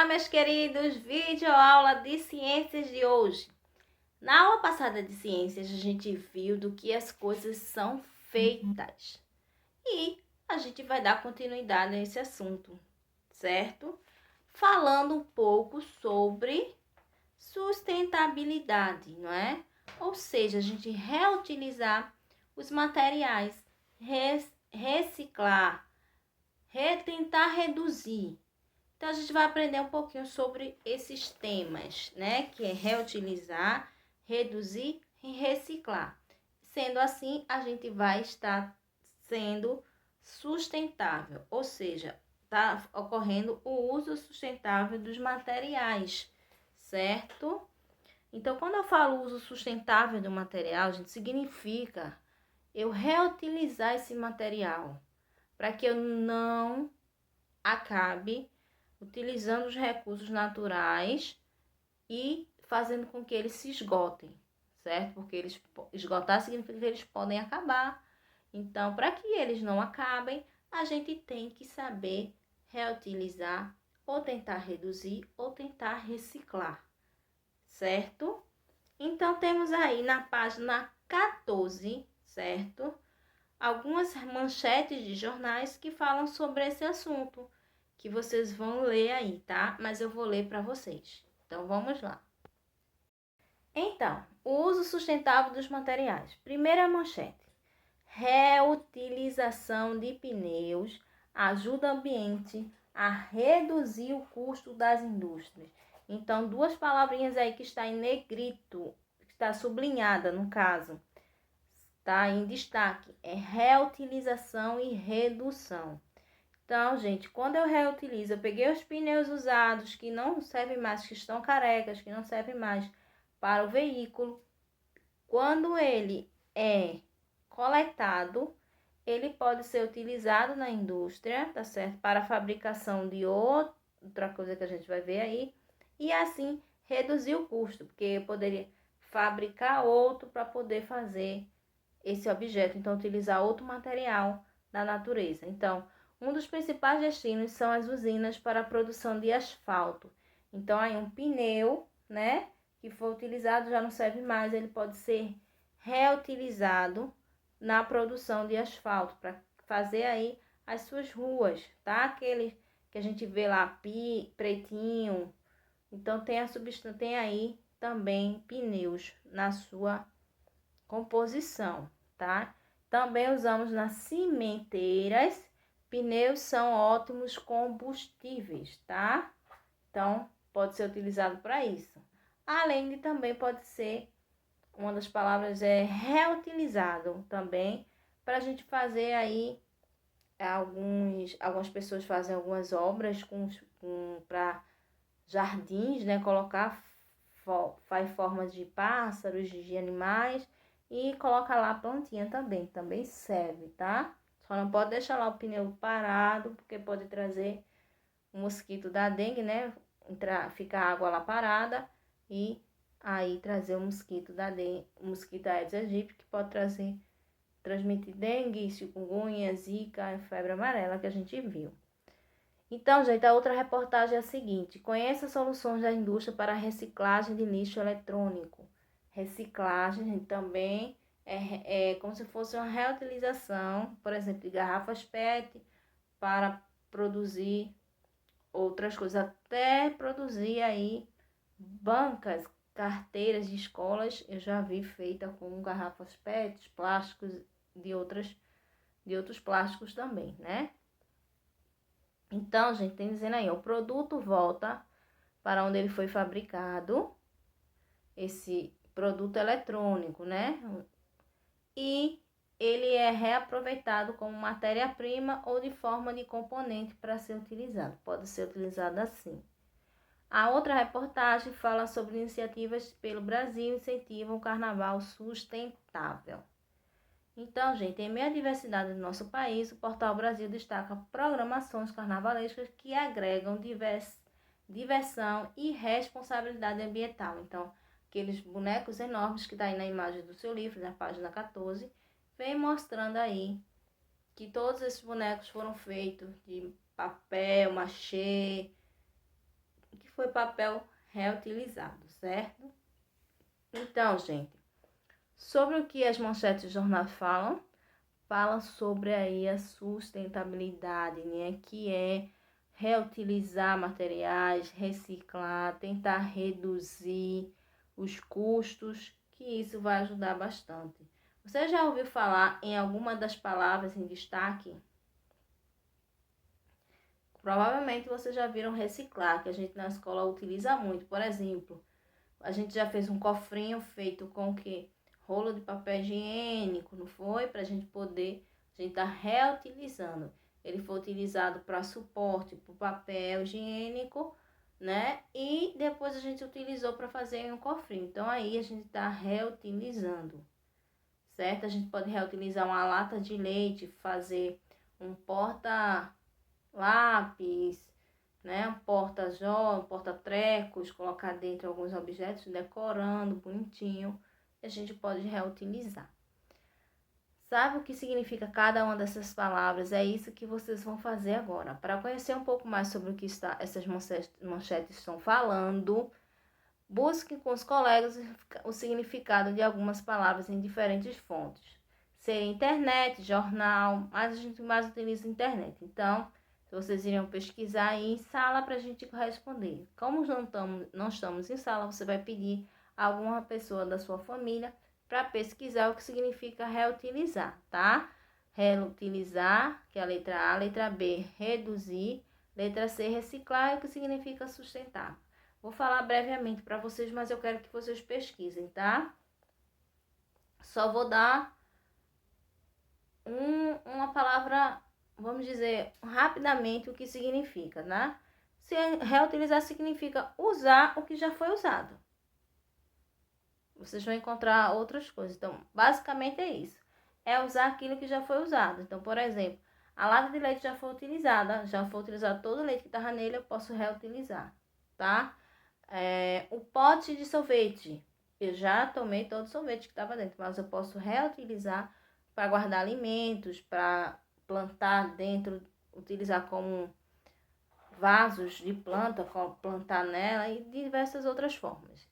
meus queridos, videoaula de ciências de hoje. Na aula passada de ciências, a gente viu do que as coisas são feitas. E a gente vai dar continuidade a esse assunto, certo? Falando um pouco sobre sustentabilidade, não é? Ou seja, a gente reutilizar os materiais, reciclar, tentar reduzir. Então, a gente vai aprender um pouquinho sobre esses temas, né? Que é reutilizar, reduzir e reciclar. Sendo assim, a gente vai estar sendo sustentável, ou seja, está ocorrendo o uso sustentável dos materiais, certo? Então, quando eu falo uso sustentável do material, gente, significa eu reutilizar esse material para que eu não acabe utilizando os recursos naturais e fazendo com que eles se esgotem, certo? Porque eles esgotar significa que eles podem acabar. Então, para que eles não acabem, a gente tem que saber reutilizar, ou tentar reduzir, ou tentar reciclar, certo? Então, temos aí na página 14, certo? Algumas manchetes de jornais que falam sobre esse assunto, que vocês vão ler aí, tá? Mas eu vou ler para vocês. Então, vamos lá. Então, o uso sustentável dos materiais. Primeira manchete. Reutilização de pneus ajuda o ambiente a reduzir o custo das indústrias. Então, duas palavrinhas aí que está em negrito, que está sublinhada no caso, tá em destaque, é reutilização e redução. Então, gente, quando eu reutilizo, eu peguei os pneus usados que não servem mais, que estão carecas, que não servem mais para o veículo. Quando ele é coletado, ele pode ser utilizado na indústria, tá certo? Para a fabricação de outra coisa que a gente vai ver aí. E assim reduzir o custo, porque eu poderia fabricar outro para poder fazer esse objeto. Então, utilizar outro material da natureza. Então, um dos principais destinos são as usinas para a produção de asfalto. Então, aí um pneu, né, que for utilizado já não serve mais, ele pode ser reutilizado na produção de asfalto para fazer aí as suas ruas, tá? Aquele que a gente vê lá pretinho. Então, tem aí também pneus na sua composição, tá? Também usamos nas cimenteiras. Pneus são ótimos combustíveis, tá? Então, pode ser utilizado para isso. Além de também pode ser, uma das palavras é reutilizado também, para a gente fazer aí, algumas pessoas fazem algumas obras para jardins, né? Colocar, faz formas de pássaros, de animais, e coloca lá a plantinha também serve, tá? Só não pode deixar lá o pneu parado, porque pode trazer um mosquito da dengue, né? Ficar água lá parada e aí trazer o mosquito da dengue, o mosquito Aedes aegypti, que pode transmitir dengue, chikungunya, zika e febre amarela que a gente viu. Então, gente, a outra reportagem é a seguinte: conheça soluções da indústria para a reciclagem de lixo eletrônico. Reciclagem também é como se fosse uma reutilização, por exemplo, de garrafas PET para produzir outras coisas, até produzir aí bancas, carteiras de escolas, eu já vi feita com garrafas PET, plásticos de outros plásticos também, né? Então, gente, tem dizendo aí, o produto volta para onde ele foi fabricado, esse produto eletrônico, né? E ele é reaproveitado como matéria-prima ou de forma de componente para ser utilizado. Pode ser utilizado assim. A outra reportagem fala sobre iniciativas pelo Brasil incentivam o carnaval sustentável. Então, gente, em meio à diversidade do nosso país, o Portal Brasil destaca programações carnavalescas que agregam diversão e responsabilidade ambiental. Então, aqueles bonecos enormes que está aí na imagem do seu livro, na página 14, vem mostrando aí que todos esses bonecos foram feitos de papel, machê, foi papel reutilizado, certo? Então, gente, sobre o que as manchetes do jornal falam, fala sobre aí a sustentabilidade, né? Que é reutilizar materiais, reciclar, tentar reduzir os custos, que isso vai ajudar bastante. Você já ouviu falar em alguma das palavras em destaque? Provavelmente vocês já viram reciclar, que a gente na escola utiliza muito. Por exemplo, a gente já fez um cofrinho feito com o quê? Rolo de papel higiênico, não foi? Para a gente poder, a gente tá reutilizando. Ele foi utilizado para suporte, para o papel higiênico, né? E depois a gente utilizou para fazer um cofrinho. Então aí a gente está reutilizando, certo? A gente pode reutilizar uma lata de leite, fazer um porta-lápis, né? Um porta-joia, um porta-trecos, colocar dentro alguns objetos, decorando, bonitinho. E a gente pode reutilizar. Sabe o que significa cada uma dessas palavras? É isso que vocês vão fazer agora. Para conhecer um pouco mais sobre o que essas manchetes estão falando, busque com os colegas o significado de algumas palavras em diferentes fontes. Seja internet, jornal, mas a gente mais utiliza internet. Então, se vocês iriam pesquisar aí em sala para a gente responder. Como não estamos em sala, você vai pedir a alguma pessoa da sua família para pesquisar o que significa reutilizar, tá? Reutilizar, que é a letra A, letra B, reduzir, letra C, reciclar, o que significa sustentar. Vou falar brevemente para vocês, mas eu quero que vocês pesquisem, tá? Só vou dar uma palavra, vamos dizer, rapidamente o que significa, né? Se reutilizar significa usar o que já foi usado. Vocês vão encontrar outras coisas. Então, basicamente é isso. É usar aquilo que já foi usado. Então, por exemplo, a lata de leite já foi utilizado todo o leite que estava nele, eu posso reutilizar, tá? O pote de sorvete, eu já tomei todo o sorvete que estava dentro, mas eu posso reutilizar para guardar alimentos, para plantar dentro, utilizar como vasos de planta, plantar nela e diversas outras formas.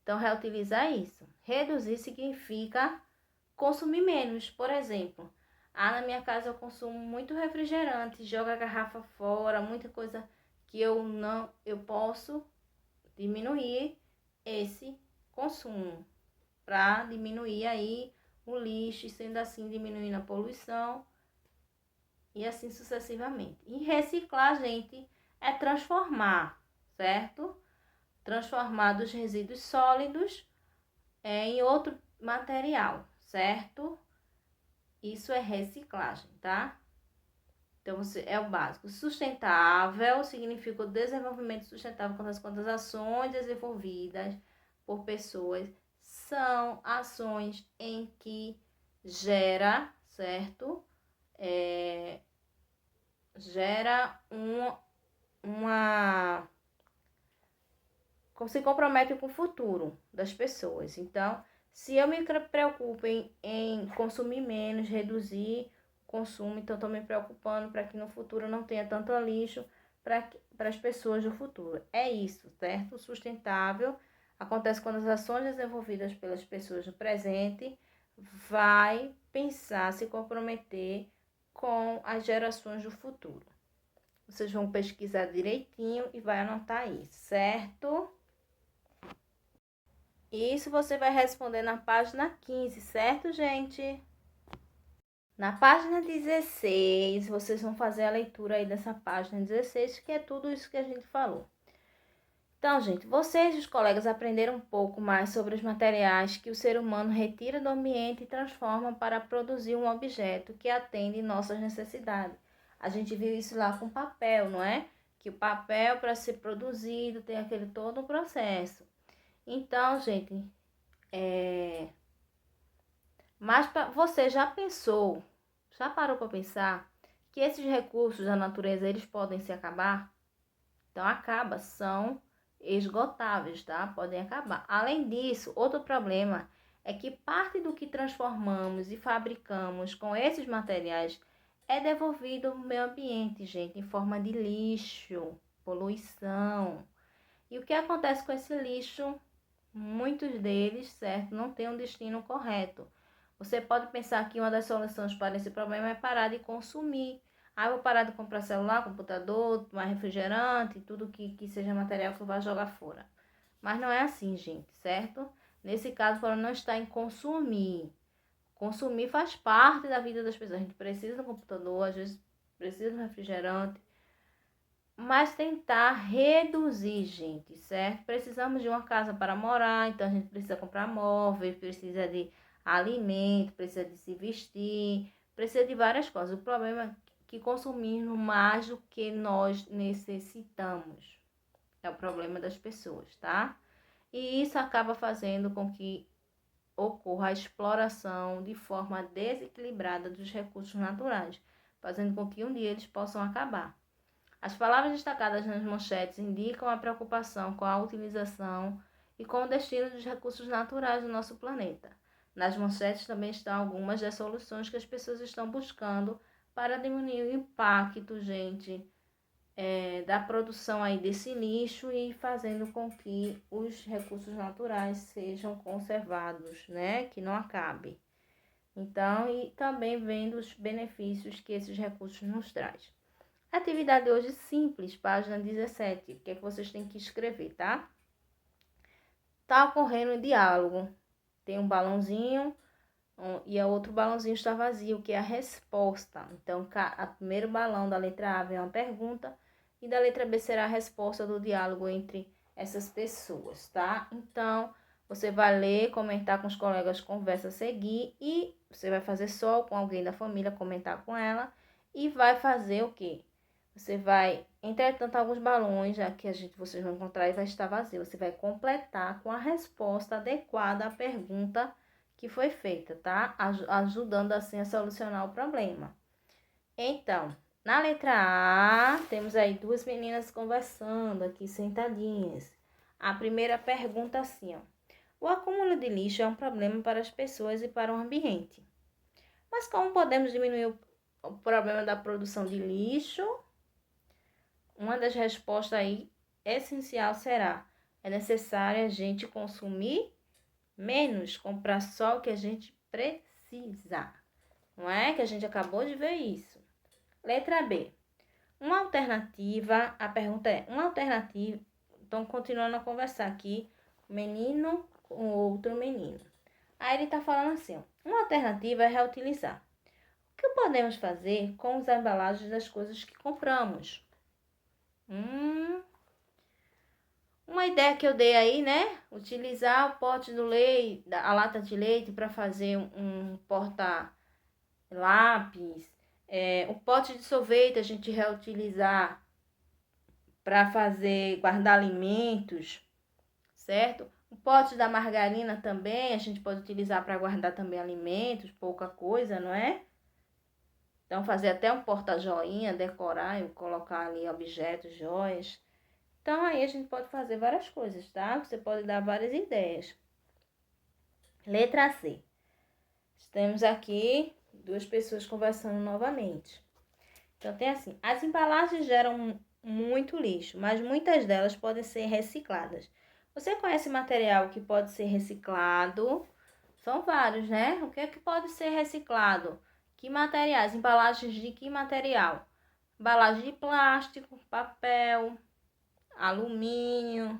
Então, reutilizar é isso. Reduzir significa consumir menos. Por exemplo, na minha casa eu consumo muito refrigerante, jogo a garrafa fora, muita coisa que eu posso diminuir esse consumo para diminuir aí o lixo e sendo assim diminuindo a poluição e assim sucessivamente. E reciclar, gente, é transformar, certo? Transformar dos resíduos sólidos em outro material, certo? Isso é reciclagem, tá? Então, é o básico. Sustentável significa o desenvolvimento sustentável quando as ações desenvolvidas por pessoas são ações em que gera, certo? Gera uma se compromete com o futuro das pessoas. Então, se eu me preocupo em consumir menos, reduzir o consumo, então estou me preocupando para que no futuro não tenha tanto lixo para as pessoas do futuro. É isso, certo? Sustentável acontece quando as ações desenvolvidas pelas pessoas no presente vai pensar, se comprometer com as gerações do futuro. Vocês vão pesquisar direitinho e vai anotar aí, certo? Isso você vai responder na página 15, certo, gente? Na página 16, vocês vão fazer a leitura aí dessa página 16, que é tudo isso que a gente falou. Então, gente, vocês e os colegas aprenderam um pouco mais sobre os materiais que o ser humano retira do ambiente e transforma para produzir um objeto que atende nossas necessidades. A gente viu isso lá com papel, não é? Que o papel, para ser produzido, tem aquele todo o processo. Então, gente, mas você já pensou, já parou para pensar que esses recursos da natureza, eles podem se acabar? Então, acaba, são esgotáveis, tá? Podem acabar. Além disso, outro problema é que parte do que transformamos e fabricamos com esses materiais é devolvido ao meio ambiente, gente, em forma de lixo, poluição. E o que acontece com esse lixo? Muitos deles, certo, não têm um destino correto. Você pode pensar que uma das soluções para esse problema é parar de consumir. Ah, eu vou parar de comprar celular, computador, tomar refrigerante, tudo que seja material que eu vá jogar fora. Mas não é assim, gente, certo? Nesse caso, o problema não está em consumir. Consumir faz parte da vida das pessoas. A gente precisa do computador, às vezes precisa do refrigerante, mas tentar reduzir, gente, certo? Precisamos de uma casa para morar, então a gente precisa comprar móveis, precisa de alimento, precisa de se vestir, precisa de várias coisas. O problema é que consumimos mais do que nós necessitamos. É o problema das pessoas, tá? E isso acaba fazendo com que ocorra a exploração de forma desequilibrada dos recursos naturais, fazendo com que um dia eles possam acabar. As palavras destacadas nas manchetes indicam a preocupação com a utilização e com o destino dos recursos naturais do nosso planeta. Nas manchetes também estão algumas das soluções que as pessoas estão buscando para diminuir o impacto, gente, da produção aí desse lixo e fazendo com que os recursos naturais sejam conservados, né? Que não acabe. Então, e também vendo os benefícios que esses recursos nos trazem. Atividade hoje simples, página 17. O que é que vocês têm que escrever, tá? Tá ocorrendo um diálogo. Tem um balãozinho e o outro balãozinho está vazio, que é a resposta. Então, o primeiro balão da letra A vem uma pergunta e da letra B será a resposta do diálogo entre essas pessoas, tá? Então, você vai ler, comentar com os colegas, conversa a seguir e você vai fazer só com alguém da família, comentar com ela e vai fazer o quê? Você vai, entretanto, alguns balões, já que vocês vão encontrar e vai estar vazio. Você vai completar com a resposta adequada à pergunta que foi feita, tá? Ajudando assim a solucionar o problema. Então, na letra A, temos aí duas meninas conversando aqui, sentadinhas. A primeira pergunta assim, ó. O acúmulo de lixo é um problema para as pessoas e para o ambiente. Mas como podemos diminuir o problema da produção de lixo? Uma das respostas aí essencial será: é necessário a gente consumir menos, comprar só o que a gente precisa. Não é que a gente acabou de ver isso. Letra B. Uma alternativa, a pergunta é: uma alternativa. Então, continuando a conversar aqui, menino com outro menino. Aí ele tá falando assim, ó, uma alternativa é reutilizar. O que podemos fazer com as embalagens das coisas que compramos? Uma ideia que eu dei aí, né? Utilizar o pote do leite, a lata de leite para fazer um porta-lápis. O pote de sorvete a gente reutilizar para fazer, guardar alimentos, certo? O pote da margarina também a gente pode utilizar para guardar também alimentos, pouca coisa, não é? Então, fazer até um porta-joinha, decorar e colocar ali objetos, joias. Então, aí a gente pode fazer várias coisas, tá? Você pode dar várias ideias. Letra C. Temos aqui duas pessoas conversando novamente. Então, tem assim: as embalagens geram muito lixo, mas muitas delas podem ser recicladas. Você conhece material que pode ser reciclado? São vários, né? O que é que pode ser reciclado? Que materiais? Embalagens de que material? Embalagem de plástico, papel, alumínio,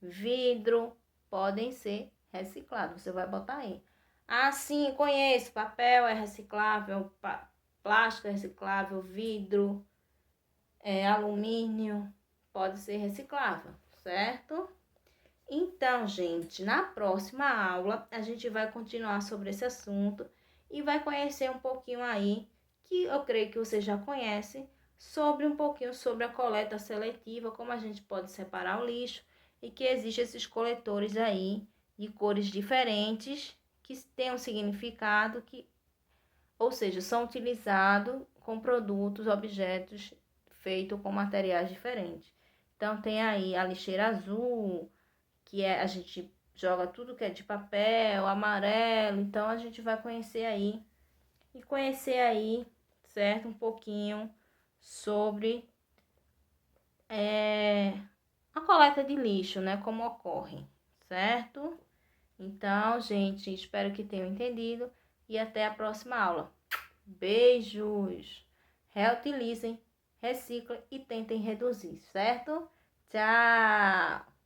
vidro, podem ser reciclados. Você vai botar aí. Ah, sim, conheço. Papel é reciclável, plástico é reciclável, vidro, alumínio, pode ser reciclável, certo? Então, gente, na próxima aula a gente vai continuar sobre esse assunto e vai conhecer um pouquinho aí, que eu creio que você já conhece, sobre um pouquinho sobre a coleta seletiva, como a gente pode separar o lixo e que existem esses coletores aí de cores diferentes que têm um significado ou seja, são utilizados com produtos, objetos feitos com materiais diferentes. Então tem aí a lixeira azul, que a gente joga tudo que é de papel, amarelo, então a gente vai conhecer aí, certo? Um pouquinho sobre a coleta de lixo, né, como ocorre, certo? Então, gente, espero que tenham entendido e até a próxima aula. Beijos! Reutilizem, reciclem e tentem reduzir, certo? Tchau!